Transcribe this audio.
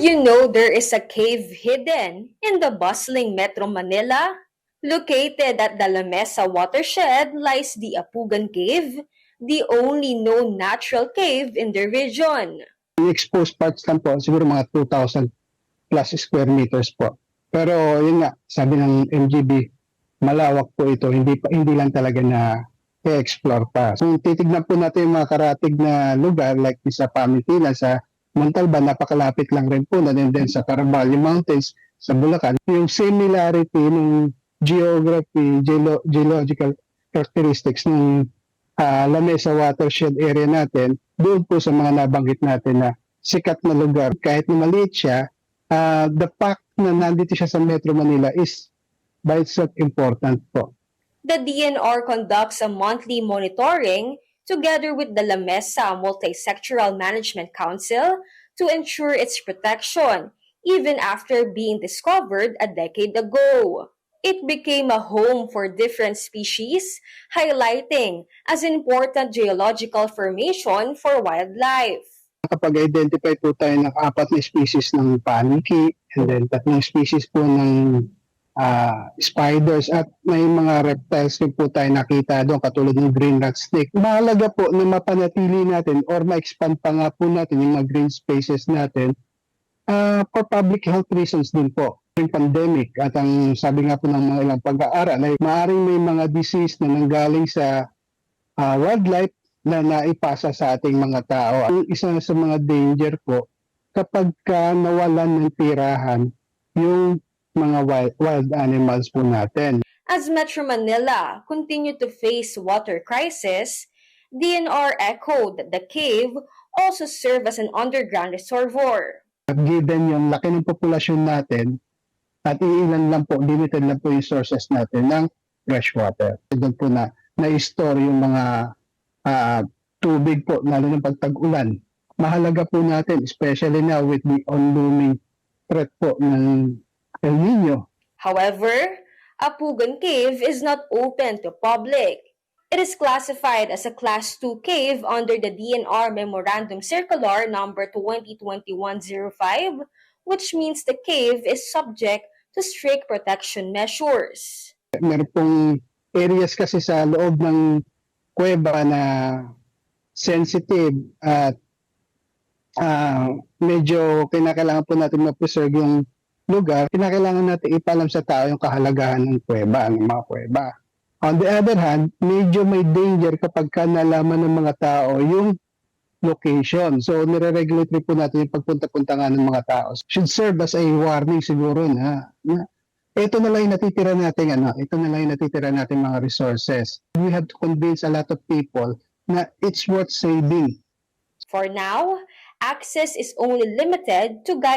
you know there is a cave hidden in the bustling Metro Manila? Located at the La Mesa watershed lies the Apugan Cave, the only known natural cave in the region. Yung exposed parts lang po, siguro mga 2,000 plus square meters po. Pero yun nga, sabi ng MGB, malawak po ito, hindi lang talaga na i-explore pa. Kung titignan po natin yung mga karatig na lugar like sa Pamitina, sa Montalban, napakalapit lang rin po na din sa Caraballo Mountains, sa Bulacan. Yung similarity ng geography, geological characteristics ng La Mesa watershed area natin, doon po sa mga nabanggit natin na sikat na lugar. Kahit na maliit siya, the fact na nandito siya sa Metro Manila is by itself important po. The DNR conducts a monthly monitoring together with the La Mesa Multisectoral Management Council to ensure its protection, even after being discovered a decade ago. It became a home for different species, highlighting as an important geological formation for wildlife. Kapag-identify po tayo ng 4 na species ng paniki and then 3 species po ng spiders at may mga reptiles rin po tayo nakita doon katulad ng green rat snake. Mahalaga po na mapanatili natin or ma-expand pa nga po natin yung mga green spaces natin for public health reasons din po. Yung pandemic at ang sabi nga po ng mga ilang pag-aaral ay maaaring may mga disease na nanggaling sa wildlife na naipasa sa ating mga tao. Ang isa sa mga danger po kapag nawalan ng tirahan yung mga wild animals po natin. As Metro Manila continued to face water crisis, DNR echoed that the cave also served as an underground reservoir. Given yung laki ng populasyon natin at iilan lang po, limited lang po yung sources natin ng fresh water. Doon po na-store yung mga tubig po, lalo ng pagtag-ulan. Mahalaga po natin, especially now with the onlooming threat po ng El Nino. However, Apugan Cave is not open to public. It is classified as a Class 2 cave under the DNR Memorandum Circular number 2021-05, which means the cave is subject to strict protection measures. Meron pong areas kasi sa loob ng kuweba na sensitive at medyo kinakailangan po natin ma-preserve yung lugar. Kinakailangan natin ipalam sa tao yung kahalagahan ng kuweba, ng mga kuweba. On the other hand, medyo may danger kapag nalaman ng mga tao yung location. So, nire-regulate po natin yung pagpunta-punta nga ng mga tao. Should serve as a warning siguro na ito na lang yung natitira natin, ito na lang yung natitira natin mga resources. We have to convince a lot of people na it's worth saving. For now, access is only limited to guide